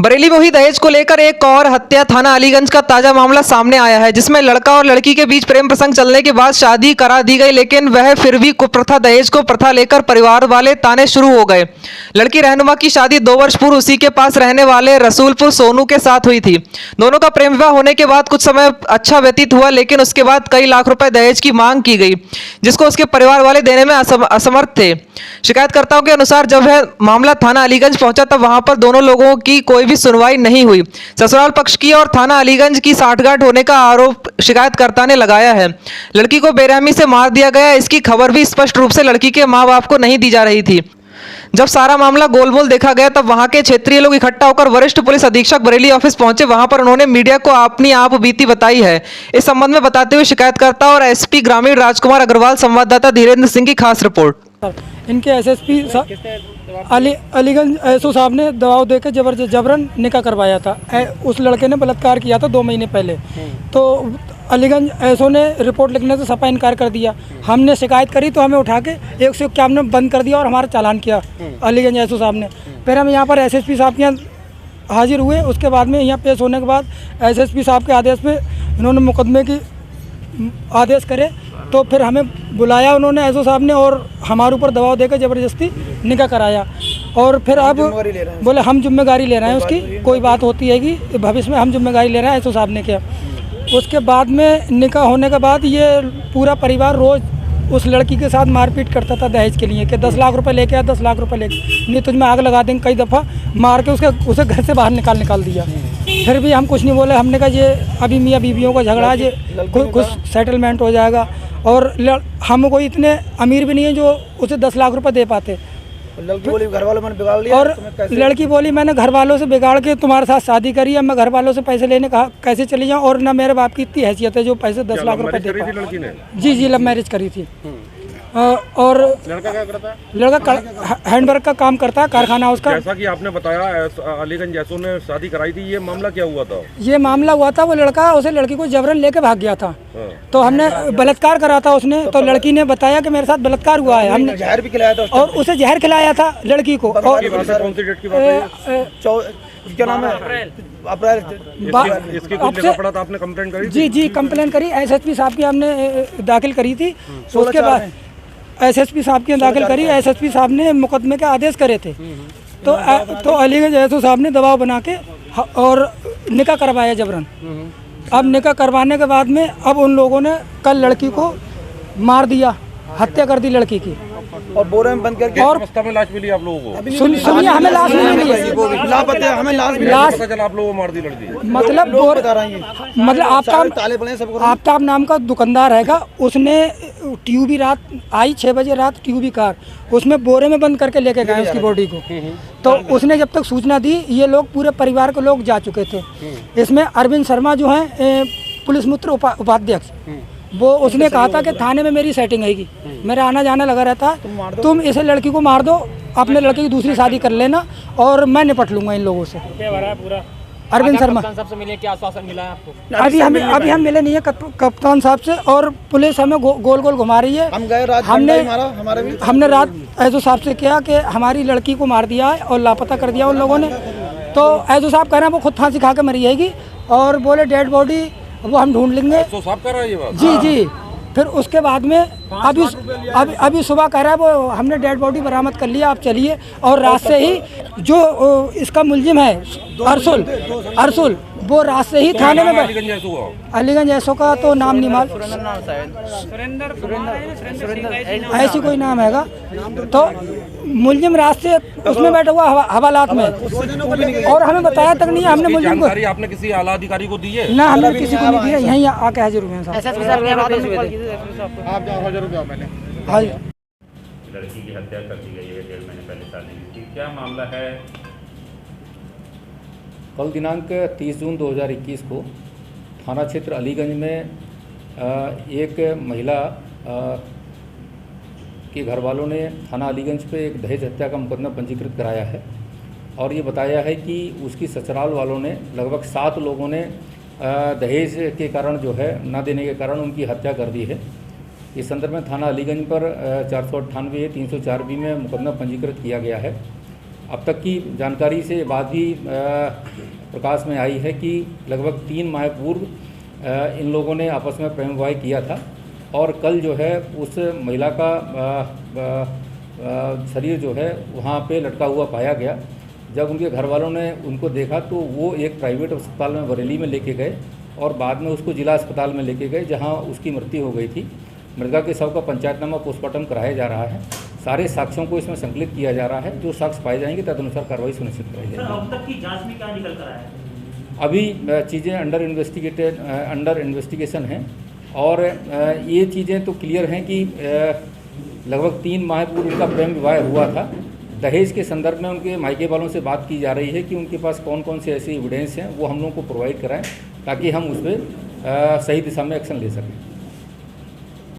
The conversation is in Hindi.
बरेली में हुई दहेज को लेकर एक और हत्या थाना अलीगंज का ताजा मामला सामने आया है, जिसमें लड़का और लड़की के बीच प्रेम प्रसंग चलने के बाद शादी करा दी गई, लेकिन वह फिर भी कुप्रथा दहेज को प्रथा लेकर परिवार वाले ताने शुरू हो गए। लड़की रहनुमा की शादी 2 वर्ष पूर्व उसी के पास रहने वाले रसूलपुर सोनू के साथ हुई थी। दोनों का प्रेम विवाह होने के बाद कुछ समय अच्छा व्यतीत हुआ, लेकिन उसके बाद कई लाख रुपए दहेज की मांग की गई, जिसको उसके परिवार वाले देने में असमर्थ थे। शिकायतकर्ताओं के अनुसार जब वह मामला थाना अलीगंज पहुंचा तब वहां पर दोनों लोगों की कोई भी सुनवाई नहीं हुई। ससुराल पक्ष की और थाना अलीगंज की साठगांठ होने का आरोप शिकायतकर्ता ने लगाया है। लड़की को बेरहमी से मार दिया गया, इसकी खबर भी स्पष्ट रूप से लड़की के मां बाप को नहीं दी जा रही थी। जब सारा मामला गोलमोल देखा गया तब वहां के क्षेत्रीय लोग इकट्ठा होकर वरिष्ठ पुलिस अधीक्षक बरेली ऑफिस पहुंचे। वहां पर उन्होंने मीडिया को अपनी आप बीती बताई है। इस संबंध में बताते हुए शिकायतकर्ता और एसपी ग्रामीण राजकुमार अग्रवाल संवाददाता धीरेन्द्र सिंह की खास रिपोर्ट। इनके एसएसपी अलीगंज एसओ साहब ने दबाव देकर जबरन निकाह करवाया था। उस लड़के ने बलात्कार किया था 2 महीने पहले। तो अलीगंज एसओ ने रिपोर्ट लिखने से सफा इनकार कर दिया। हमने शिकायत करी तो हमें उठा के 151 में बंद कर दिया और हमारा चालान किया अलीगंज एसओ साहब ने। फिर हम यहाँ पर एसएसपी साहब के यहाँ हाजिर हुए। उसके बाद में यहाँ पेश होने के बाद एसएसपी साहब के आदेश पे इन्होंने मुकदमे की आदेश करे, तो फिर हमें बुलाया उन्होंने एसओ साहब ने और हमारे ऊपर दबाव देकर ज़बरदस्ती निकाह कराया। और फिर अब बोले हम जिम्मेदारी ले रहे हैं, उसकी कोई बात होती है कि भविष्य में हम जिम्मेदारी ले रहे हैं, एसओ साहब ने किया। उसके बाद में निकाह होने के बाद ये पूरा परिवार रोज़ उस लड़की के साथ मारपीट करता था दहेज के लिए कि 10 लाख रुपए लेके आ, 10 लाख रुपए लेके, नहीं तुझमें आग लगा देंगे। कई दफ़ा मार के उसे घर से बाहर निकाल दिया। फिर भी हम कुछ नहीं बोले। हमने कहा ये अभी मियाँ बीवियों का झगड़ा है, ये कुछ सेटलमेंट हो जाएगा। और हम कोई इतने अमीर भी नहीं है जो उसे 10 लाख रुपए दे पाते। लड़की बोली घर वालों मैंने बिगाड़ लिया। और लड़की बोली मैंने घर वालों से बिगाड़ के तुम्हारे साथ शादी करी है, मैं घर वालों से पैसे लेने कहा कैसे चली जाऊँ, और ना मेरे बाप की इतनी हैसियत है जो पैसे 10 लाख रुपए दे पाए। जी लव मैरिज करी थी। और लड़का क्या करता है? लड़का हैंडवर्क का काम करता है, कारखाना उसका। जैसा कि आपने बताया अलीगंज एसओ ने शादी कराई थी, ये मामला क्या हुआ था? ये मामला हुआ था वो लड़का उसे लड़की को जबरन लेके भाग गया था। तो हमने बलात्कार करा था उसने। तो लड़की ने बताया कि मेरे साथ बलात्कार हुआ है। हमने जहर भी खिलाया था और उसे जहर खिलाया था लड़की को। और कौन सी डेट की बात है? क्या नाम है? अप्रैल। इसकी कुछ जगह पड़ा था, आपने कंप्लेंट करी? जी कंप्लेन करी। एसएसपी साहब की हमने दाखिल करी थी। उसके बाद एसएसपी साहब की दाखिल करी। एसएसपी साहब ने मुकदमे के आदेश करे थे। तो अलीगंज एसओ साहब ने दबाव बना के और निकाह करवाया जबरन। अब निकाह करवाने के बाद में अब उन लोगों ने कल लड़की को मार दिया, हत्या कर दी लड़की की। और बोरे में बंद करके। और अवस्था में लाश मिली आप लोगों को? सुनिए, हमें लाश नहीं मिली है। हमें लाश पता चला आप लोगों को मार दी लड़की। मतलब आफ्ताब नाम का दुकानदार हैगा, उसने ट्यूबी रात आई 6 बजे रात ट्यूबी कार उसमें बोरे में बंद करके लेके गए उसकी बॉडी को। तो उसने जब तक सूचना दी, ये लोग पूरे परिवार के लोग जा चुके थे। इसमें अरविंद शर्मा जो है पुलिस मित्र उपाध्यक्ष, वो उसने कहा था कि थाने में मेरी सेटिंग हैगी, मेरा आना जाना लगा रहता है, तुम इसे लड़की को मार दो, अपने लड़के की दूसरी शादी कर लेना और मैं निपट लूंगा इन लोगों से। अरविंद शर्मा सबसे मिले, क्या आश्वासन मिला है आपको? अभी हम मिले नहीं है कप्तान साहब से, और पुलिस हमें गोल गोल घुमा रही है। हम गए रात, हमने रात एसओ साहब से किया कि हमारी लड़की को मार दिया है और लापता कर दिया उन लोगों ने। तो एसओ साहब कह रहे हैं वो खुद फांसी खा के मरी जाएगी, और बोले डेड बॉडी वो हम ढूंढ लेंगे। तो साहब कर रहा है ये बात? जी। फिर उसके बाद में अभी सुबह कह रहा है वो हमने डेड बॉडी बरामद कर लिया, आप चलिए। और रात से ही जो इसका मुलजिम है अरसुल वो रात से ही थाने में अलीगंज एसओ का तो नाम नहीं मालूम, ऐसी कोई नाम हैगा। तो मुलजिम रात से उसमें बैठा हुआ हवालात में, और हमें बताया तक नहीं। हमने मुलजिम को आपने किसी आला अधिकारी को दी है? ना, हमने किसी को नहीं दिया। यहीं आके हाजिर हुए हैं साहब। हाँ जी। लड़की की हत्या कर दी गई है 1.5 महीने पहले शादी की थी, क्या मामला है? कल दिनांक 30 जून 2021 को थाना क्षेत्र अलीगंज में एक महिला के घर वालों ने थाना अलीगंज पे एक दहेज हत्या का मुकदमा पंजीकृत कराया है, और ये बताया है कि उसकी ससुराल वालों ने लगभग 7 लोगों ने दहेज के कारण जो है न देने के कारण उनकी हत्या कर दी है। इस संदर्भ में थाना अलीगंज पर 498 304 बी में मुकदमा पंजीकृत किया गया है। अब तक की जानकारी से ये बात भी प्रकाश में आई है कि लगभग 3 माह पूर्व इन लोगों ने आपस में प्रेम विवाह किया था और कल जो है उस महिला का शरीर जो है वहाँ पे लटका हुआ पाया गया। जब उनके घर वालों ने उनको देखा तो वो एक प्राइवेट अस्पताल में बरेली में लेके गए और बाद में उसको जिला अस्पताल में लेके गए जहाँ उसकी मृत्यु हो गई थी। मृतका के शव का पंचायतनामा पोस्टमार्टम कराया जा रहा है। सारे साक्ष्यों को इसमें संकलित किया जा रहा है। जो साक्ष्य पाए जाएंगे तदनुसार कार्रवाई सुनिश्चित कराई जाएगी। अब तक की जांच में क्या निकल कर आया है? अभी चीज़ें अंडर इन्वेस्टिगेशन हैं और ये चीज़ें तो क्लियर हैं कि लगभग 3 माह पूर्व उनका प्रेम विवाह हुआ था। दहेज के संदर्भ में उनके मायके वालों से बात की जा रही है कि उनके पास कौन कौन से ऐसे एविडेंस हैं वो हम लोगों को प्रोवाइड कराएं ताकि हम उस पर सही दिशा में एक्शन ले सकें।